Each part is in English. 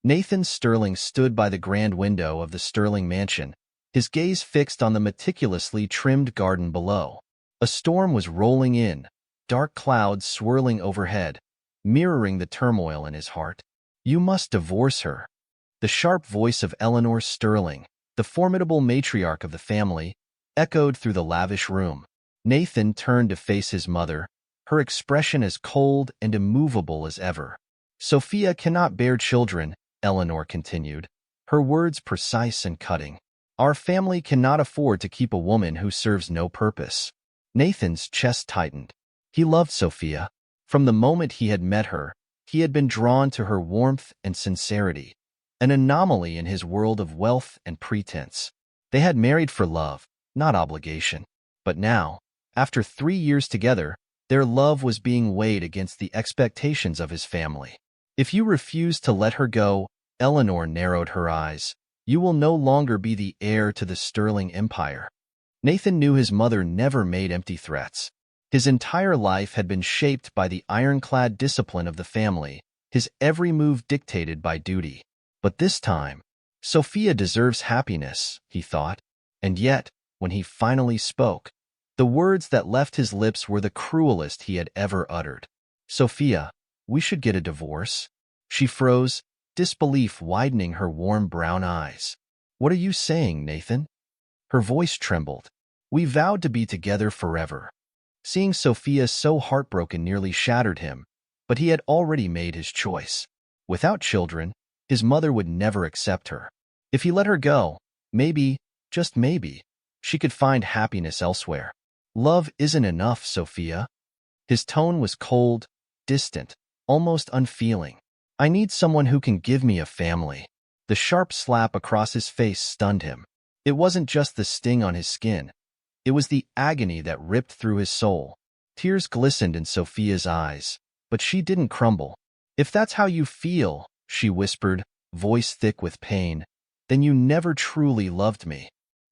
Nathan Sterling stood by the grand window of the Sterling mansion, his gaze fixed on the meticulously trimmed garden below. A storm was rolling in, dark clouds swirling overhead, mirroring the turmoil in his heart. "You must divorce her." The sharp voice of Eleanor Sterling, the formidable matriarch of the family, echoed through the lavish room. Nathan turned to face his mother, her expression as cold and immovable as ever. "Sophia cannot bear children," Eleanor continued, her words precise and cutting. "Our family cannot afford to keep a woman who serves no purpose." Nathan's chest tightened. He loved Sophia. From the moment he had met her, he had been drawn to her warmth and sincerity, an anomaly in his world of wealth and pretense. They had married for love, not obligation. But now, after 3 years together, their love was being weighed against the expectations of his family. "If you refuse to let her go," Eleanor narrowed her eyes, "you will no longer be the heir to the Sterling empire." Nathan knew his mother never made empty threats. His entire life had been shaped by the ironclad discipline of the family, his every move dictated by duty. But this time, Sophia deserves happiness, he thought. And yet, when he finally spoke, the words that left his lips were the cruelest he had ever uttered. "Sophia, we should get a divorce." She froze, disbelief widening her warm brown eyes. "What are you saying, Nathan?" Her voice trembled. "We vowed to be together forever." Seeing Sophia so heartbroken nearly shattered him, but he had already made his choice. Without children, his mother would never accept her. If he let her go, maybe, just maybe, she could find happiness elsewhere. "Love isn't enough, Sophia." His tone was cold, distant, almost unfeeling. "I need someone who can give me a family." The sharp slap across his face stunned him. It wasn't just the sting on his skin. It was the agony that ripped through his soul. Tears glistened in Sophia's eyes, but she didn't crumble. "If that's how you feel," she whispered, voice thick with pain, "then you never truly loved me."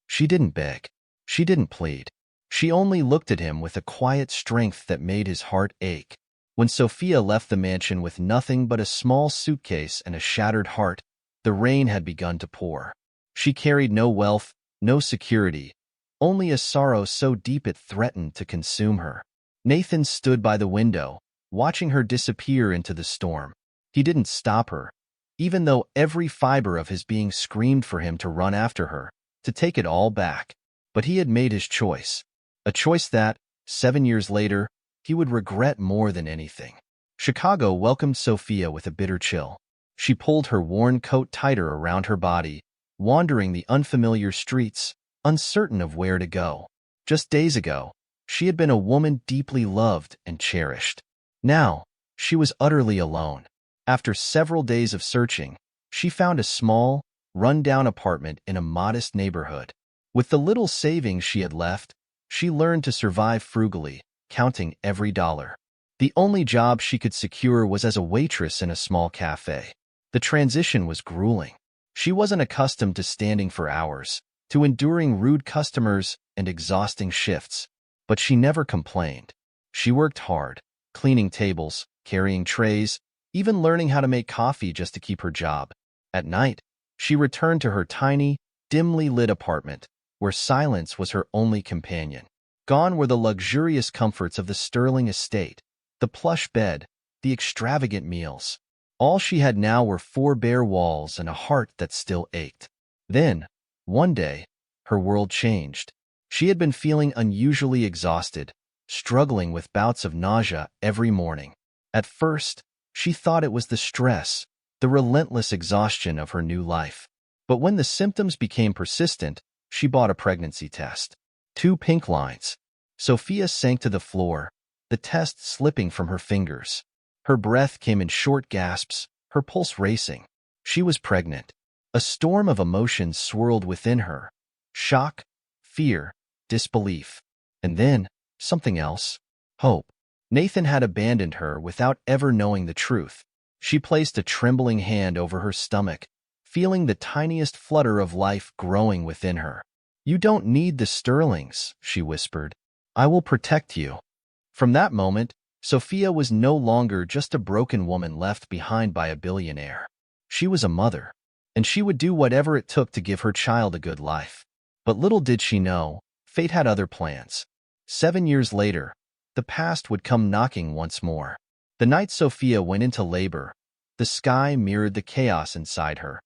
She didn't beg. She didn't plead. She only looked at him with a quiet strength that made his heart ache. When Sophia left the mansion with nothing but a small suitcase and a shattered heart, the rain had begun to pour. She carried no wealth, no security, only a sorrow so deep it threatened to consume her. Nathan stood by the window, watching her disappear into the storm. He didn't stop her, even though every fiber of his being screamed for him to run after her, to take it all back. But he had made his choice, a choice that, 7 years later, he would regret more than anything. Chicago welcomed Sophia with a bitter chill. She pulled her worn coat tighter around her body, wandering the unfamiliar streets, uncertain of where to go. Just days ago, she had been a woman deeply loved and cherished. Now, she was utterly alone. After several days of searching, she found a small, run-down apartment in a modest neighborhood. With the little savings she had left, she learned to survive frugally, counting every dollar. The only job she could secure was as a waitress in a small cafe. The transition was grueling. She wasn't accustomed to standing for hours, to enduring rude customers and exhausting shifts, but she never complained. She worked hard, cleaning tables, carrying trays, even learning how to make coffee just to keep her job. At night, she returned to her tiny, dimly lit apartment, where silence was her only companion. Gone were the luxurious comforts of the Sterling estate, the plush bed, the extravagant meals. All she had now were 4 bare walls and a heart that still ached. Then, one day, her world changed. She had been feeling unusually exhausted, struggling with bouts of nausea every morning. At first, she thought it was the stress, the relentless exhaustion of her new life. But when the symptoms became persistent, she bought a pregnancy test. 2 pink lines. Sophia sank to the floor, the test slipping from her fingers. Her breath came in short gasps, her pulse racing. She was pregnant. A storm of emotions swirled within her. Shock, fear, disbelief. And then, something else. Hope. Nathan had abandoned her without ever knowing the truth. She placed a trembling hand over her stomach, feeling the tiniest flutter of life growing within her. "You don't need the Sterlings," she whispered. "I will protect you." From that moment, Sophia was no longer just a broken woman left behind by a billionaire. She was a mother, and she would do whatever it took to give her child a good life. But little did she know, fate had other plans. 7 years later, the past would come knocking once more. The night Sophia went into labor, the sky mirrored the chaos inside her.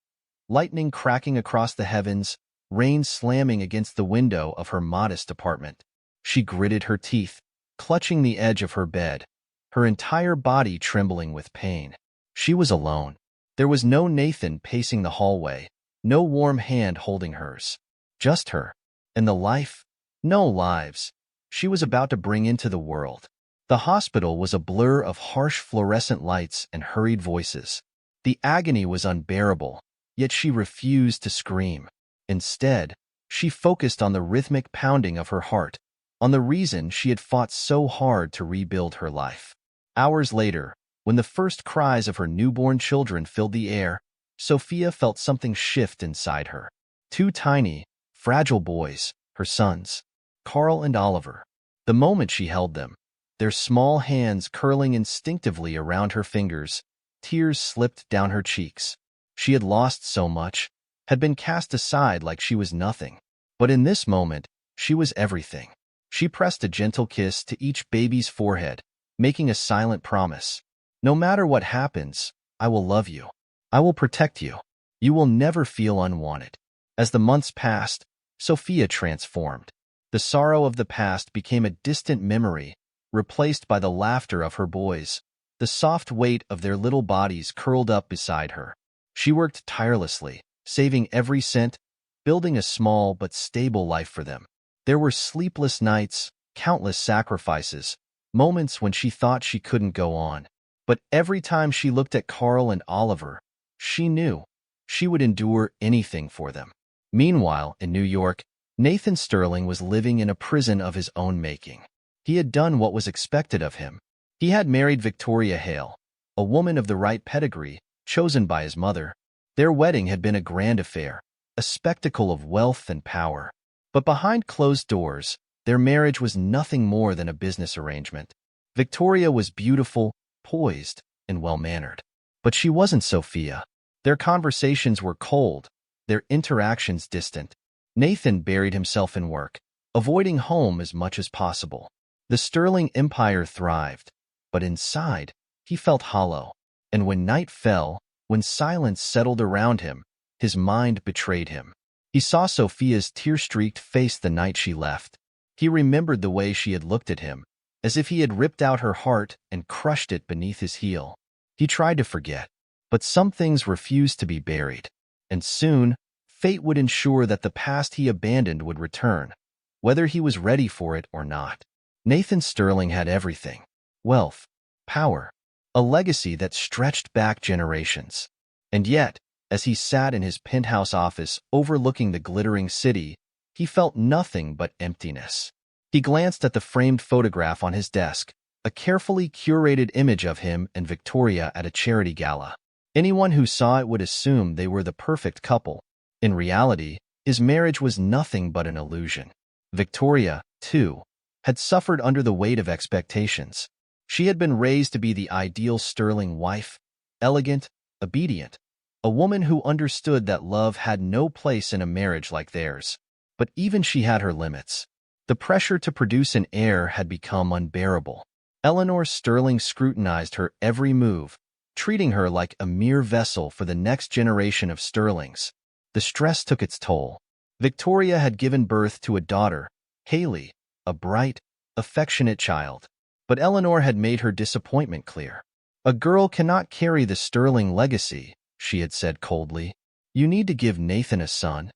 Lightning cracking across the heavens, rain slamming against the window of her modest apartment. She gritted her teeth, clutching the edge of her bed, her entire body trembling with pain. She was alone. There was no Nathan pacing the hallway, no warm hand holding hers. Just her. And the life, no lives, she was about to bring into the world. The hospital was a blur of harsh fluorescent lights and hurried voices. The agony was unbearable, yet she refused to scream. Instead, she focused on the rhythmic pounding of her heart, on the reason she had fought so hard to rebuild her life. Hours later, when the first cries of her newborn children filled the air, Sophia felt something shift inside her. Two tiny, fragile boys, her sons, Carl and Oliver. The moment she held them, their small hands curling instinctively around her fingers, tears slipped down her cheeks. She had lost so much, had been cast aside like she was nothing. But in this moment, she was everything. She pressed a gentle kiss to each baby's forehead, making a silent promise. No matter what happens, I will love you. I will protect you. You will never feel unwanted. As the months passed, Sophia transformed. The sorrow of the past became a distant memory, replaced by the laughter of her boys, the soft weight of their little bodies curled up beside her. She worked tirelessly, saving every cent, building a small but stable life for them. There were sleepless nights, countless sacrifices, moments when she thought she couldn't go on. But every time she looked at Carl and Oliver, she knew she would endure anything for them. Meanwhile, in New York, Nathan Sterling was living in a prison of his own making. He had done what was expected of him. He had married Victoria Hale, a woman of the right pedigree, chosen by his mother. Their wedding had been a grand affair, a spectacle of wealth and power. But behind closed doors, their marriage was nothing more than a business arrangement. Victoria was beautiful, poised, and well-mannered. But she wasn't Sophia. Their conversations were cold, their interactions distant. Nathan buried himself in work, avoiding home as much as possible. The Sterling empire thrived, but inside, he felt hollow. And when night fell, when silence settled around him, his mind betrayed him. He saw Sophia's tear-streaked face the night she left. He remembered the way she had looked at him, as if he had ripped out her heart and crushed it beneath his heel. He tried to forget, but some things refused to be buried. And soon, fate would ensure that the past he abandoned would return, whether he was ready for it or not. Nathan Sterling had everything: wealth, power, a legacy that stretched back generations. And yet, as he sat in his penthouse office overlooking the glittering city, he felt nothing but emptiness. He glanced at the framed photograph on his desk, a carefully curated image of him and Victoria at a charity gala. Anyone who saw it would assume they were the perfect couple. In reality, his marriage was nothing but an illusion. Victoria, too, had suffered under the weight of expectations. She had been raised to be the ideal Sterling wife, elegant, obedient, a woman who understood that love had no place in a marriage like theirs. But even she had her limits. The pressure to produce an heir had become unbearable. Eleanor Sterling scrutinized her every move, treating her like a mere vessel for the next generation of Sterlings. The stress took its toll. Victoria had given birth to a daughter, Haley, a bright, affectionate child. But Eleanor had made her disappointment clear. "A girl cannot carry the Sterling legacy," she had said coldly. "You need to give Nathan a son."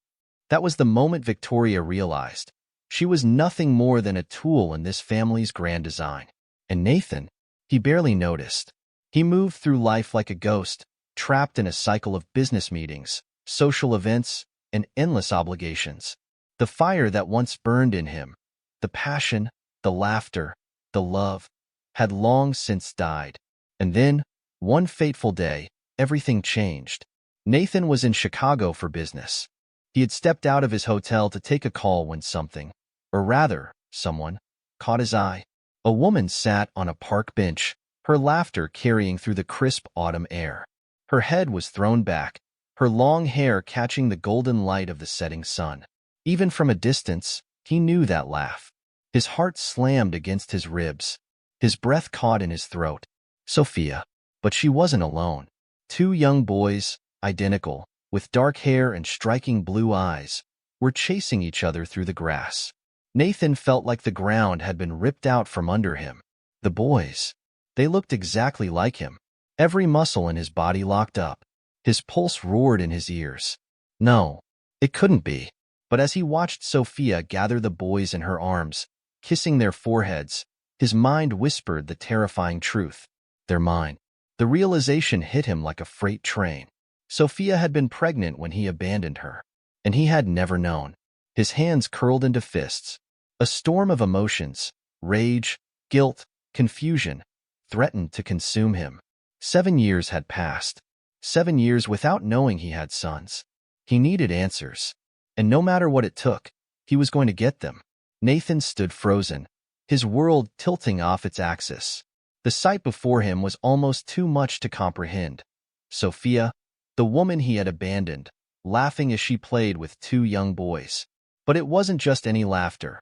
That was the moment Victoria realized. She was nothing more than a tool in this family's grand design. And Nathan, he barely noticed. He moved through life like a ghost, trapped in a cycle of business meetings, social events, and endless obligations. The fire that once burned in him, the passion, the laughter, the love, had long since died. And then, one fateful day, everything changed. Nathan was in Chicago for business. He had stepped out of his hotel to take a call when something, or rather, someone, caught his eye. A woman sat on a park bench, her laughter carrying through the crisp autumn air. Her head was thrown back, her long hair catching the golden light of the setting sun. Even from a distance, he knew that laugh. His heart slammed against his ribs. His breath caught in his throat. Sophia. But she wasn't alone. Two young boys, identical, with dark hair and striking blue eyes, were chasing each other through the grass. Nathan felt like the ground had been ripped out from under him. The boys. They looked exactly like him. Every muscle in his body locked up. His pulse roared in his ears. No, it couldn't be. But as he watched Sophia gather the boys in her arms, kissing their foreheads, his mind whispered the terrifying truth. They're mine. The realization hit him like a freight train. Sophia had been pregnant when he abandoned her, and he had never known. His hands curled into fists. A storm of emotions, rage, guilt, confusion, threatened to consume him. 7 years had passed. 7 years without knowing he had sons. He needed answers. And no matter what it took, he was going to get them. Nathan stood frozen, his world tilting off its axis. The sight before him was almost too much to comprehend. Sophia, the woman he had abandoned, laughing as she played with two young boys. But it wasn't just any laughter.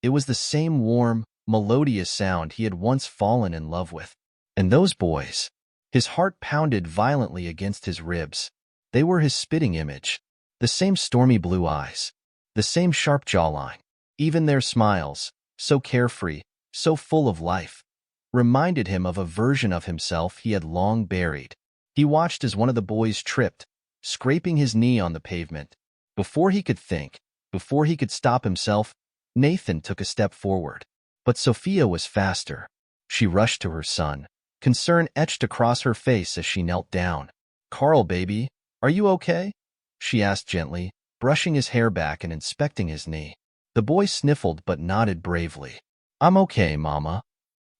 It was the same warm, melodious sound he had once fallen in love with. And those boys. His heart pounded violently against his ribs. They were his spitting image. The same stormy blue eyes. The same sharp jawline. Even their smiles, so carefree, so full of life, reminded him of a version of himself he had long buried. He watched as one of the boys tripped, scraping his knee on the pavement. Before he could think, before he could stop himself, Nathan took a step forward. But Sophia was faster. She rushed to her son, concern etched across her face as she knelt down. "Carl, baby, are you okay?" she asked gently, brushing his hair back and inspecting his knee. The boy sniffled but nodded bravely. "I'm okay, Mama."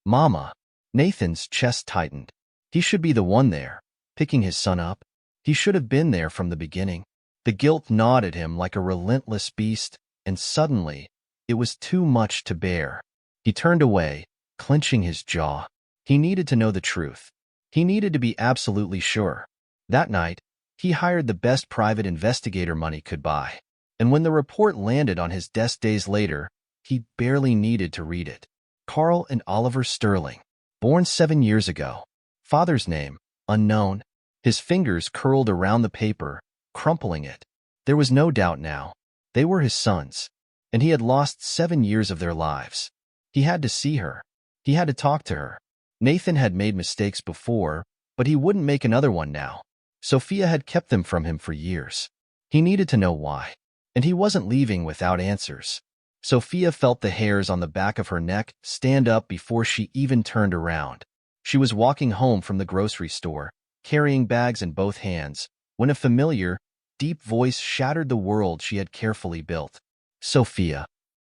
Mama. Nathan's chest tightened. He should be the one there, picking his son up. He should have been there from the beginning. The guilt gnawed at him like a relentless beast, and suddenly, it was too much to bear. He turned away, clenching his jaw. He needed to know the truth. He needed to be absolutely sure. That night, he hired the best private investigator money could buy. And when the report landed on his desk days later, he barely needed to read it. Carl and Oliver Sterling, born 7 years ago. Father's name, unknown. His fingers curled around the paper, crumpling it. There was no doubt now. They were his sons, and he had lost 7 years of their lives. He had to see her. He had to talk to her. Nathan had made mistakes before, but he wouldn't make another one now. Sophia had kept them from him for years. He needed to know why, and he wasn't leaving without answers. Sophia felt the hairs on the back of her neck stand up before she even turned around. She was walking home from the grocery store, carrying bags in both hands, when a familiar, deep voice shattered the world she had carefully built. "Sophia."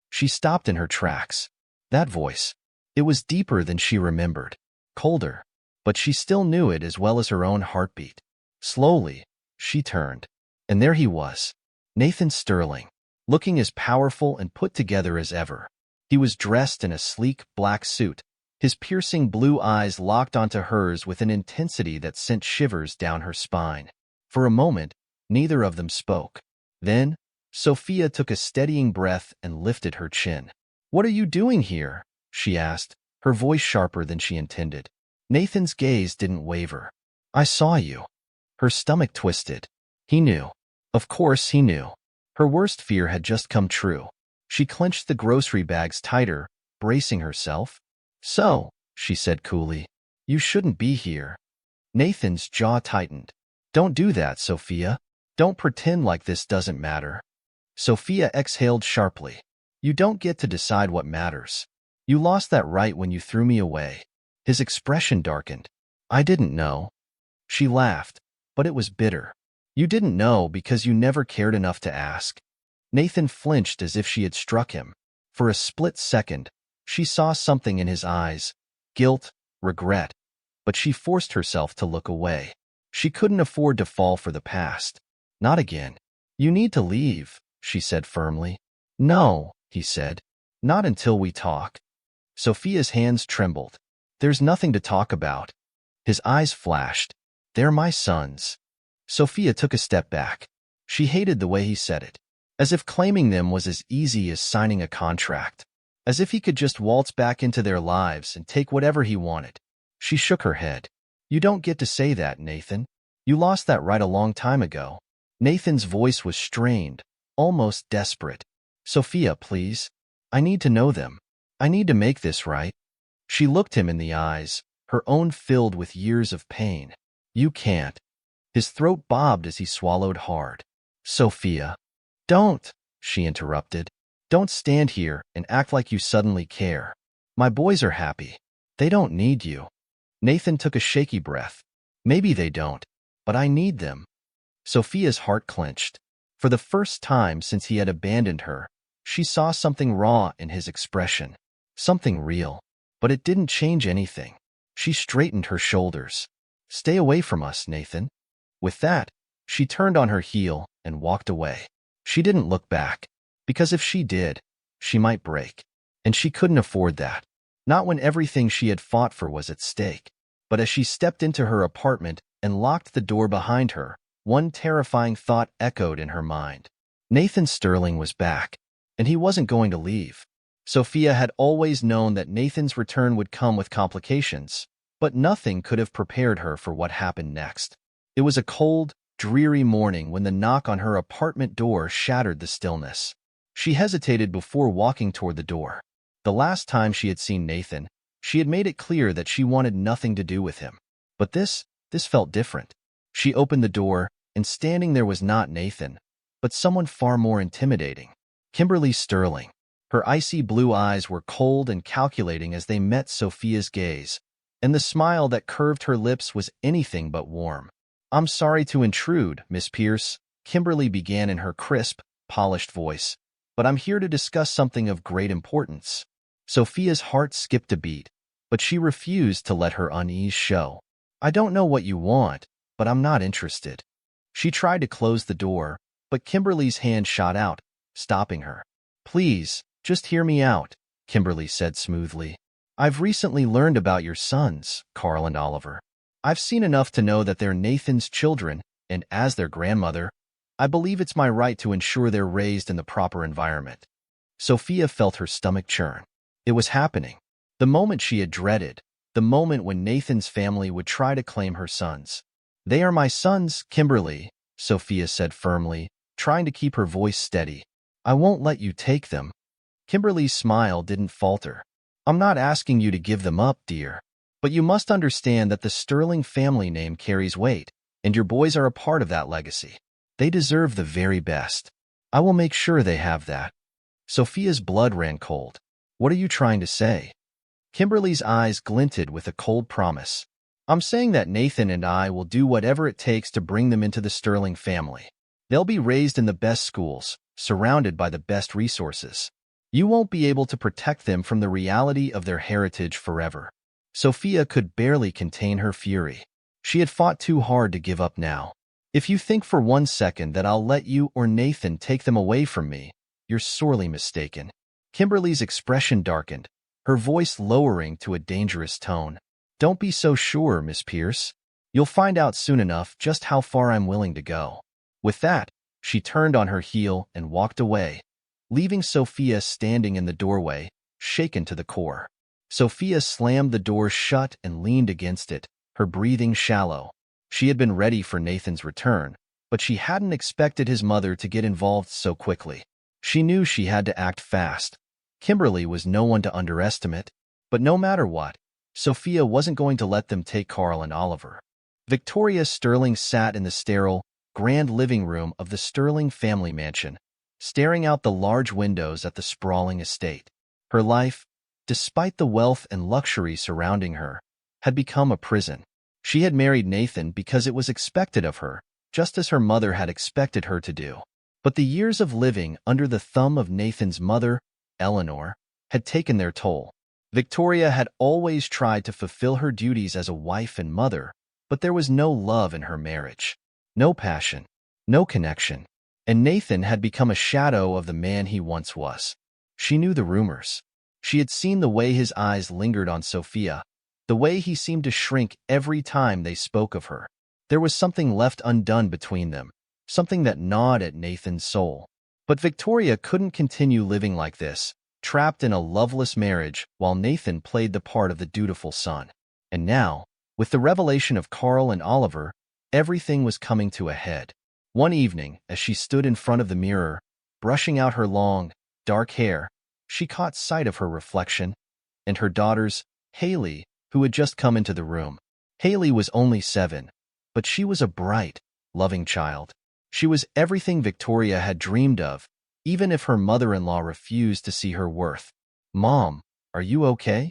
She stopped in her tracks. That voice. It was deeper than she remembered, colder, but she still knew it as well as her own heartbeat. Slowly, she turned, and there he was, Nathan Sterling, looking as powerful and put together as ever. He was dressed in a sleek black suit, his piercing blue eyes locked onto hers with an intensity that sent shivers down her spine. For a moment, neither of them spoke. Then, Sophia took a steadying breath and lifted her chin. "What are you doing here?" she asked, her voice sharper than she intended. Nathan's gaze didn't waver. "I saw you." Her stomach twisted. He knew. Of course he knew. Her worst fear had just come true. She clenched the grocery bags tighter, bracing herself. "So," she said coolly, "you shouldn't be here." Nathan's jaw tightened. "Don't do that, Sophia. Don't pretend like this doesn't matter." Sophia exhaled sharply. "You don't get to decide what matters. You lost that right when you threw me away." His expression darkened. "I didn't know." She laughed, but it was bitter. "You didn't know because you never cared enough to ask." Nathan flinched as if she had struck him. For a split second, she saw something in his eyes, guilt, regret, but she forced herself to look away. She couldn't afford to fall for the past. Not again. "You need to leave," she said firmly. "No," he said. "Not until we talk." Sophia's hands trembled. "There's nothing to talk about." His eyes flashed. They're my sons. Sophia took a step back. She hated the way he said it, as if claiming them was as easy as signing a contract, as if he could just waltz back into their lives and take whatever he wanted. She shook her head. You don't get to say that, Nathan. You lost that right a long time ago. Nathan's voice was strained, almost desperate. Sophia, please. I need to know them. I need to make this right. She looked him in the eyes, her own filled with years of pain. You can't. His throat bobbed as he swallowed hard. Sophia. Don't, she interrupted. Don't stand here and act like you suddenly care. My boys are happy. They don't need you. Nathan took a shaky breath. Maybe they don't, but I need them. Sophia's heart clenched. For the first time since he had abandoned her, she saw something raw in his expression. Something real. But it didn't change anything. She straightened her shoulders. Stay away from us, Nathan. With that, she turned on her heel and walked away. She didn't look back, because if she did, she might break. And she couldn't afford that. Not when everything she had fought for was at stake. But as she stepped into her apartment and locked the door behind her, one terrifying thought echoed in her mind. Nathan Sterling was back, and he wasn't going to leave. Sophia had always known that Nathan's return would come with complications, but nothing could have prepared her for what happened next. It was a cold, dreary morning when the knock on her apartment door shattered the stillness. She hesitated before walking toward the door. The last time she had seen Nathan, she had made it clear that she wanted nothing to do with him. But this felt different. She opened the door, and standing there was not Nathan, but someone far more intimidating. Kimberly Sterling. Her icy blue eyes were cold and calculating as they met Sophia's gaze, and the smile that curved her lips was anything but warm. I'm sorry to intrude, Miss Pierce, Kimberly began in her crisp, polished voice, but I'm here to discuss something of great importance. Sophia's heart skipped a beat, but she refused to let her unease show. I don't know what you want, but I'm not interested. She tried to close the door, but Kimberly's hand shot out, stopping her. Please, just hear me out, Kimberly said smoothly. I've recently learned about your sons, Carl and Oliver. I've seen enough to know that they're Nathan's children, and as their grandmother, I believe it's my right to ensure they're raised in the proper environment. Sophia felt her stomach churn. It was happening. The moment she had dreaded, the moment when Nathan's family would try to claim her sons. They are my sons, Kimberly, Sophia said firmly, trying to keep her voice steady. I won't let you take them. Kimberly's smile didn't falter. I'm not asking you to give them up, dear. But you must understand that the Sterling family name carries weight, and your boys are a part of that legacy. They deserve the very best. I will make sure they have that. Sophia's blood ran cold. What are you trying to say? Kimberly's eyes glinted with a cold promise. I'm saying that Nathan and I will do whatever it takes to bring them into the Sterling family. They'll be raised in the best schools, surrounded by the best resources. You won't be able to protect them from the reality of their heritage forever. Sophia could barely contain her fury. She had fought too hard to give up now. If you think for 1 second that I'll let you or Nathan take them away from me, you're sorely mistaken. Kimberly's expression darkened, her voice lowering to a dangerous tone. Don't be so sure, Miss Pierce. You'll find out soon enough just how far I'm willing to go. With that, she turned on her heel and walked away, leaving Sophia standing in the doorway, shaken to the core. Sophia slammed the door shut and leaned against it, her breathing shallow. She had been ready for Nathan's return, but she hadn't expected his mother to get involved so quickly. She knew she had to act fast. Kimberly was no one to underestimate, but no matter what, Sophia wasn't going to let them take Carl and Oliver. Victoria Sterling sat in the sterile, grand living room of the Sterling family mansion, staring out the large windows at the sprawling estate. Her life, despite the wealth and luxury surrounding her, had become a prison. She had married Nathan because it was expected of her, just as her mother had expected her to do. But the years of living under the thumb of Nathan's mother, Eleanor, had taken their toll. Victoria had always tried to fulfill her duties as a wife and mother, but there was no love in her marriage. No passion, no connection, and Nathan had become a shadow of the man he once was. She knew the rumors. She had seen the way his eyes lingered on Sophia, the way he seemed to shrink every time they spoke of her. There was something left undone between them, something that gnawed at Nathan's soul. But Victoria couldn't continue living like this, trapped in a loveless marriage while Nathan played the part of the dutiful son. And now, with the revelation of Carl and Oliver, everything was coming to a head. One evening, as she stood in front of the mirror, brushing out her long, dark hair, she caught sight of her reflection and her daughter's, Haley, who had just come into the room. Haley was only 7, but she was a bright, loving child. She was everything Victoria had dreamed of, even if her mother-in-law refused to see her worth. "Mom, are you okay?"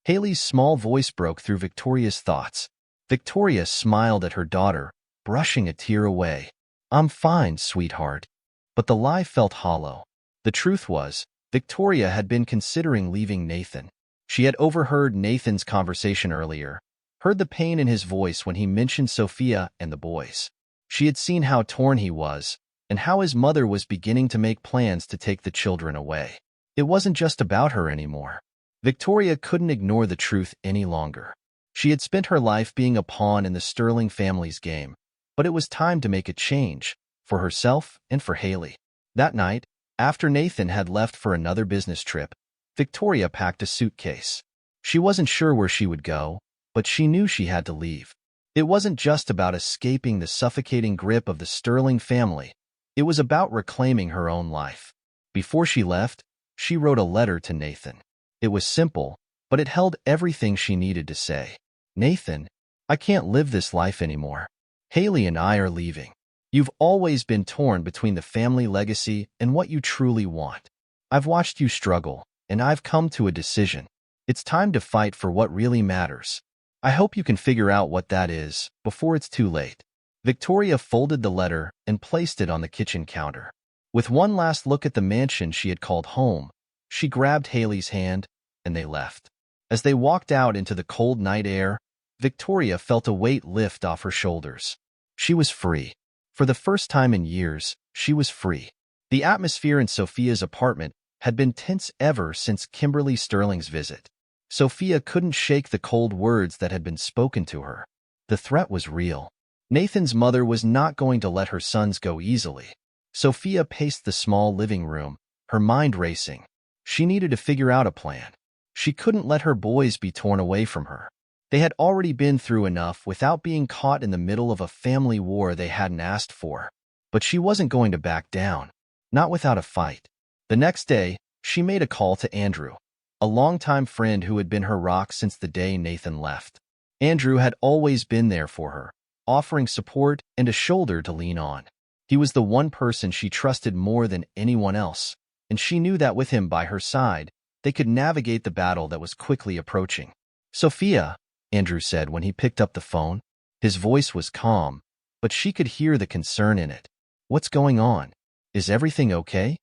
Haley's small voice broke through Victoria's thoughts. Victoria smiled at her daughter, brushing a tear away. "I'm fine, sweetheart." But the lie felt hollow. The truth was, Victoria had been considering leaving Nathan. She had overheard Nathan's conversation earlier, heard the pain in his voice when he mentioned Sophia and the boys. She had seen how torn he was, and how his mother was beginning to make plans to take the children away. It wasn't just about her anymore. Victoria couldn't ignore the truth any longer. She had spent her life being a pawn in the Sterling family's game, but it was time to make a change, for herself and for Haley. That night, after Nathan had left for another business trip, Victoria packed a suitcase. She wasn't sure where she would go, but she knew she had to leave. It wasn't just about escaping the suffocating grip of the Sterling family. It was about reclaiming her own life. Before she left, she wrote a letter to Nathan. It was simple, but it held everything she needed to say. "Nathan, I can't live this life anymore. Haley and I are leaving. You've always been torn between the family legacy and what you truly want. I've watched you struggle, and I've come to a decision. It's time to fight for what really matters. I hope you can figure out what that is before it's too late." Victoria folded the letter and placed it on the kitchen counter. With one last look at the mansion she had called home, she grabbed Haley's hand, and they left. As they walked out into the cold night air, Victoria felt a weight lift off her shoulders. She was free. For the first time in years, she was free. The atmosphere in Sophia's apartment had been tense ever since Kimberly Sterling's visit. Sophia couldn't shake the cold words that had been spoken to her. The threat was real. Nathan's mother was not going to let her sons go easily. Sophia paced the small living room, her mind racing. She needed to figure out a plan. She couldn't let her boys be torn away from her. They had already been through enough without being caught in the middle of a family war they hadn't asked for. But she wasn't going to back down. Not without a fight. The next day, she made a call to Andrew, a longtime friend who had been her rock since the day Nathan left. Andrew had always been there for her, offering support and a shoulder to lean on. He was the one person she trusted more than anyone else, and she knew that with him by her side, they could navigate the battle that was quickly approaching. "Sophia," Andrew said when he picked up the phone. His voice was calm, but she could hear the concern in it. "What's going on? Is everything okay?"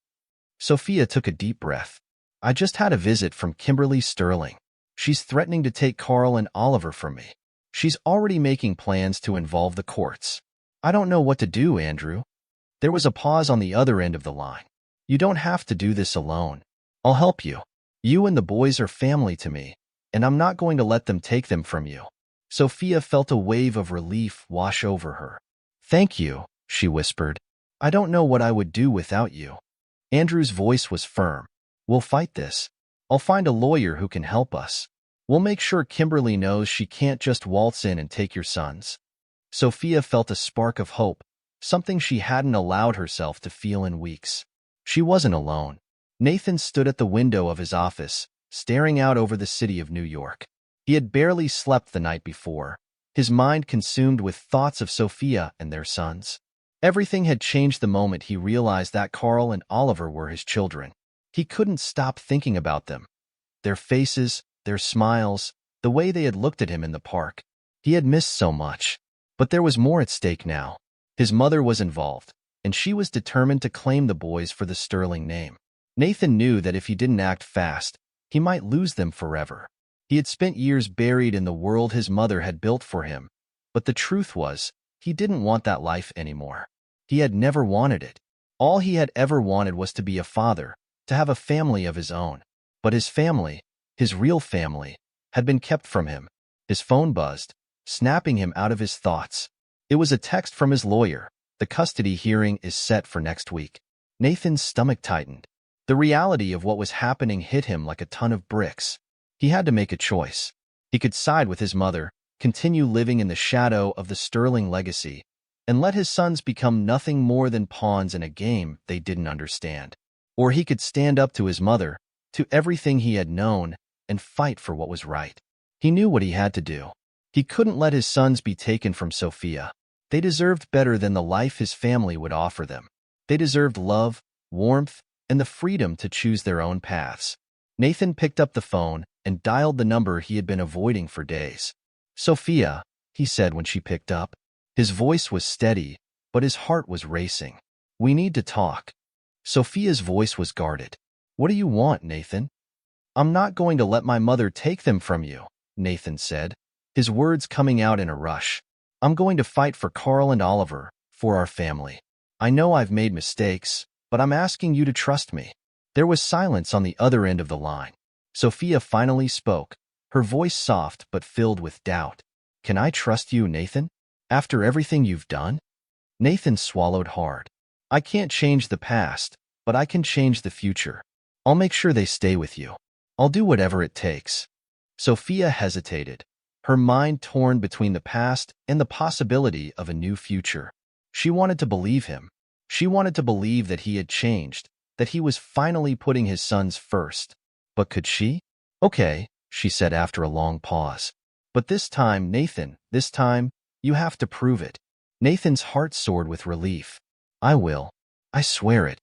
Sophia took a deep breath. "I just had a visit from Kimberly Sterling. She's threatening to take Carl and Oliver from me. She's already making plans to involve the courts. I don't know what to do, Andrew." There was a pause on the other end of the line. "You don't have to do this alone. I'll help you. You and the boys are family to me, and I'm not going to let them take them from you." Sophia felt a wave of relief wash over her. "Thank you," she whispered. "I don't know what I would do without you." Andrew's voice was firm. "We'll fight this. I'll find a lawyer who can help us. We'll make sure Kimberly knows she can't just waltz in and take your sons." Sophia felt a spark of hope, something she hadn't allowed herself to feel in weeks. She wasn't alone. Nathan stood at the window of his office, staring out over the city of New York. He had barely slept the night before, his mind consumed with thoughts of Sophia and their sons. Everything had changed the moment he realized that Carl and Oliver were his children. He couldn't stop thinking about them. Their faces, their smiles, the way they had looked at him in the park. He had missed so much. But there was more at stake now. His mother was involved, and she was determined to claim the boys for the Sterling name. Nathan knew that if he didn't act fast, he might lose them forever. He had spent years buried in the world his mother had built for him, but the truth was, he didn't want that life anymore. He had never wanted it. All he had ever wanted was to be a father, to have a family of his own. But his family, his real family, had been kept from him. His phone buzzed, snapping him out of his thoughts. It was a text from his lawyer. The custody hearing is set for next week. Nathan's stomach tightened. The reality of what was happening hit him like a ton of bricks. He had to make a choice. He could side with his mother, continue living in the shadow of the Sterling legacy, and let his sons become nothing more than pawns in a game they didn't understand. Or he could stand up to his mother, to everything he had known, and fight for what was right. He knew what he had to do. He couldn't let his sons be taken from Sophia. They deserved better than the life his family would offer them. They deserved love, warmth, and the freedom to choose their own paths. Nathan picked up the phone and dialed the number he had been avoiding for days. "Sophia," he said when she picked up. His voice was steady, but his heart was racing. "We need to talk." Sophia's voice was guarded. "What do you want, Nathan?" "I'm not going to let my mother take them from you," Nathan said, his words coming out in a rush. "I'm going to fight for Carl and Oliver, for our family. I know I've made mistakes, but I'm asking you to trust me." There was silence on the other end of the line. Sophia finally spoke, her voice soft but filled with doubt. "Can I trust you, Nathan? After everything you've done?" Nathan swallowed hard. "I can't change the past, but I can change the future. I'll make sure they stay with you. I'll do whatever it takes." Sophia hesitated, her mind torn between the past and the possibility of a new future. She wanted to believe him. She wanted to believe that he had changed, that he was finally putting his sons first. But could she? "Okay," she said after a long pause. "But this time, Nathan, this time, you have to prove it." Nathan's heart soared with relief. "I will. I swear it."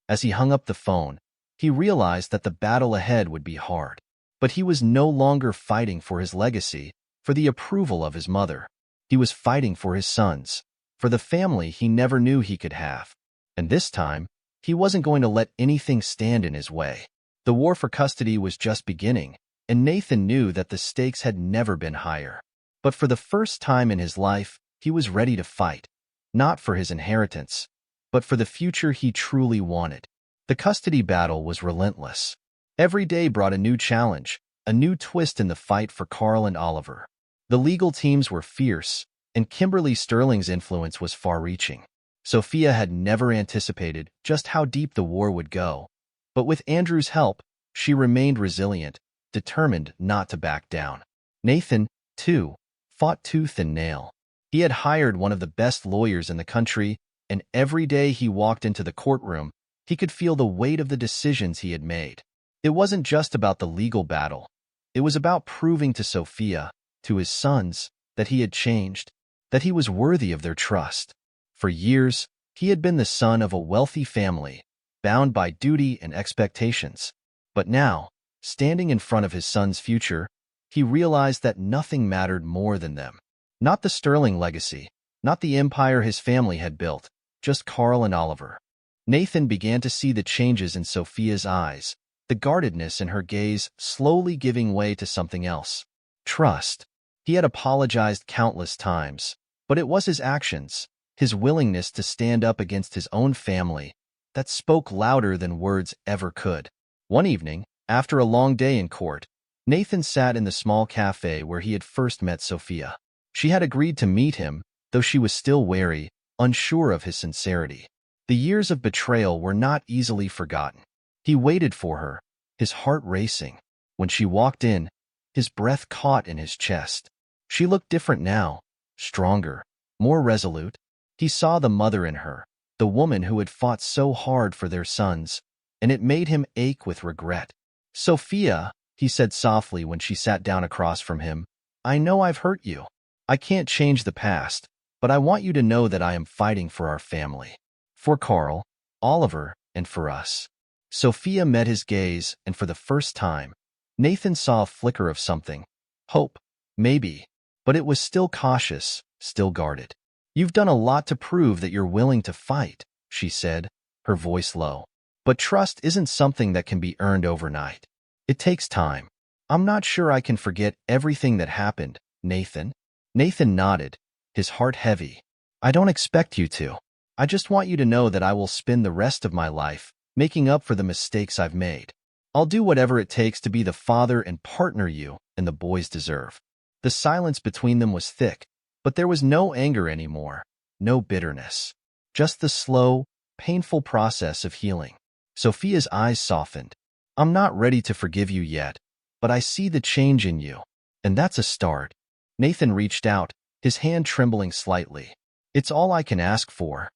As he hung up the phone, he realized that the battle ahead would be hard. But he was no longer fighting for his legacy, for the approval of his mother. He was fighting for his sons, for the family he never knew he could have. And this time, he wasn't going to let anything stand in his way. The war for custody was just beginning, and Nathan knew that the stakes had never been higher. But for the first time in his life, he was ready to fight, not for his inheritance, but for the future he truly wanted. The custody battle was relentless. Every day brought a new challenge, a new twist in the fight for Carl and Oliver. The legal teams were fierce, and Kimberly Sterling's influence was far-reaching. Sophia had never anticipated just how deep the war would go, but with Andrew's help, she remained resilient, determined not to back down. Nathan, too, fought tooth and nail. He had hired one of the best lawyers in the country, and every day he walked into the courtroom, he could feel the weight of the decisions he had made. It wasn't just about the legal battle. It was about proving to Sophia, to his sons, that he had changed, that he was worthy of their trust. For years, he had been the son of a wealthy family, bound by duty and expectations. But now, standing in front of his son's future, he realized that nothing mattered more than them. Not the Sterling legacy, not the empire his family had built, just Carl and Oliver. Nathan began to see the changes in Sophia's eyes, the guardedness in her gaze slowly giving way to something else. Trust. He had apologized countless times, but it was his actions, his willingness to stand up against his own family, that spoke louder than words ever could. One evening, after a long day in court, Nathan sat in the small cafe where he had first met Sophia. She had agreed to meet him, though she was still wary, unsure of his sincerity. The years of betrayal were not easily forgotten. He waited for her, his heart racing. When she walked in, his breath caught in his chest. She looked different now, stronger, more resolute. He saw the mother in her, the woman who had fought so hard for their sons, and it made him ache with regret. "Sophia," he said softly when she sat down across from him, "I know I've hurt you. I can't change the past, but I want you to know that I am fighting for our family. For Carl, Oliver, and for us." Sophia met his gaze, and for the first time, Nathan saw a flicker of something. Hope, maybe, but it was still cautious, still guarded. "You've done a lot to prove that you're willing to fight," she said, her voice low. "But trust isn't something that can be earned overnight. It takes time. I'm not sure I can forget everything that happened, Nathan." Nathan nodded, his heart heavy. "I don't expect you to. I just want you to know that I will spend the rest of my life making up for the mistakes I've made. I'll do whatever it takes to be the father and partner you and the boys deserve." The silence between them was thick, But there was no anger anymore, no bitterness. Just the slow, painful process of healing. Sophia's eyes softened. I'm not ready to forgive you yet, but I see the change in you. And that's a start. Nathan reached out, his hand trembling slightly. It's all I can ask for.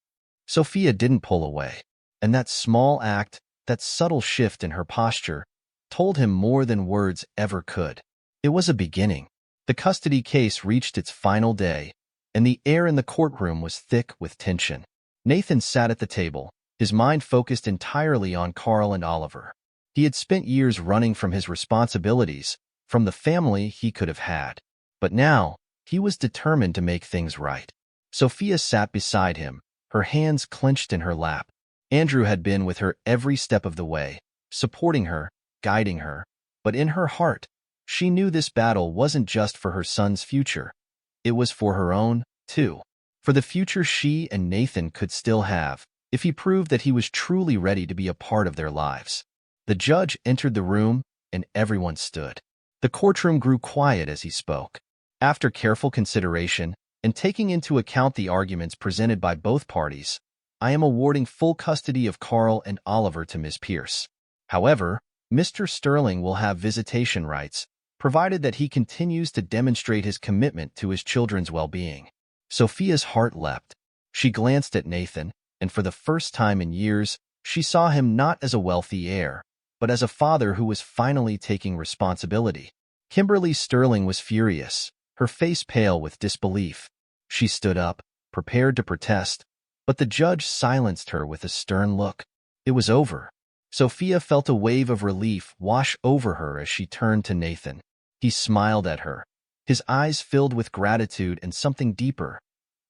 Sophia didn't pull away. And that small act, that subtle shift in her posture, told him more than words ever could. It was a beginning. The custody case reached its final day, and the air in the courtroom was thick with tension. Nathan sat at the table, his mind focused entirely on Carl and Oliver. He had spent years running from his responsibilities, from the family he could have had. But now, he was determined to make things right. Sophia sat beside him, her hands clenched in her lap. Andrew had been with her every step of the way, supporting her, guiding her. But in her heart, she knew this battle wasn't just for her son's future. It was for her own, too. For the future she and Nathan could still have, if he proved that he was truly ready to be a part of their lives. The judge entered the room, and everyone stood. The courtroom grew quiet as he spoke. After careful consideration, and taking into account the arguments presented by both parties, I am awarding full custody of Carl and Oliver to Ms. Pierce. However, Mr. Sterling will have visitation rights, provided that he continues to demonstrate his commitment to his children's well-being. Sophia's heart leapt. She glanced at Nathan, and for the first time in years, she saw him not as a wealthy heir, but as a father who was finally taking responsibility. Kimberly Sterling was furious, her face pale with disbelief. She stood up, prepared to protest, but the judge silenced her with a stern look. It was over. Sophia felt a wave of relief wash over her as she turned to Nathan. He smiled at her, his eyes filled with gratitude and something deeper.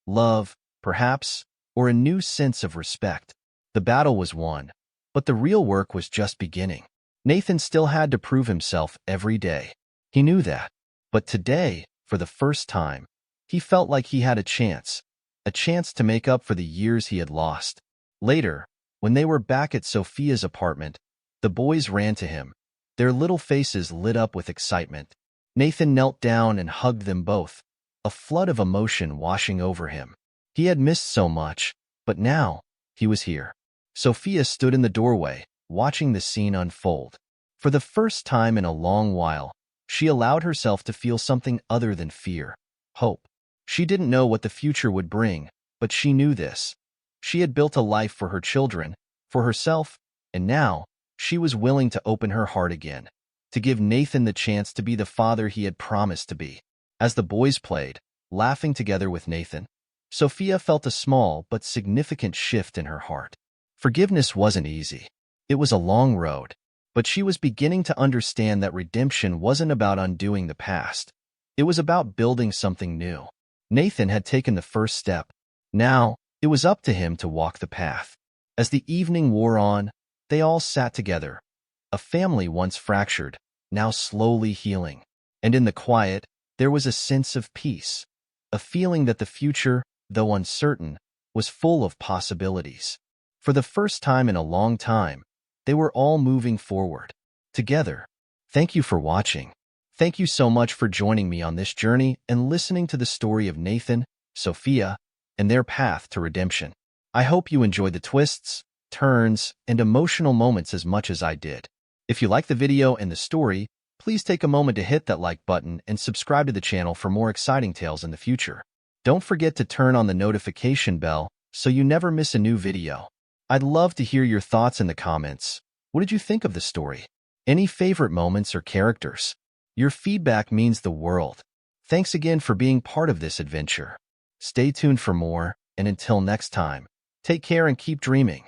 Love, perhaps, or a new sense of respect. The battle was won, but the real work was just beginning. Nathan still had to prove himself every day. He knew that. But today, for the first time, he felt like he had a chance to make up for the years he had lost. Later, when they were back at Sophia's apartment, the boys ran to him, their little faces lit up with excitement. Nathan knelt down and hugged them both, a flood of emotion washing over him. He had missed so much, but now, he was here. Sophia stood in the doorway, watching the scene unfold. For the first time in a long while, she allowed herself to feel something other than fear, hope. She didn't know what the future would bring, but she knew this. She had built a life for her children, for herself, and now, she was willing to open her heart again, to give Nathan the chance to be the father he had promised to be. As the boys played, laughing together with Nathan, Sophia felt a small but significant shift in her heart. Forgiveness wasn't easy. It was a long road, but she was beginning to understand that redemption wasn't about undoing the past. It was about building something new. Nathan had taken the first step. Now, it was up to him to walk the path. As the evening wore on, they all sat together. A family once fractured, now slowly healing. And in the quiet, there was a sense of peace, a feeling that the future, though uncertain, was full of possibilities. For the first time in a long time, they were all moving forward, together. Thank you for watching. Thank you so much for joining me on this journey and listening to the story of Nathan, Sophia, and their path to redemption. I hope you enjoyed the twists, turns, and emotional moments as much as I did. If you like the video and the story, please take a moment to hit that like button and subscribe to the channel for more exciting tales in the future. Don't forget to turn on the notification bell so you never miss a new video. I'd love to hear your thoughts in the comments. What did you think of the story? Any favorite moments or characters? Your feedback means the world. Thanks again for being part of this adventure. Stay tuned for more, and until next time, take care and keep dreaming.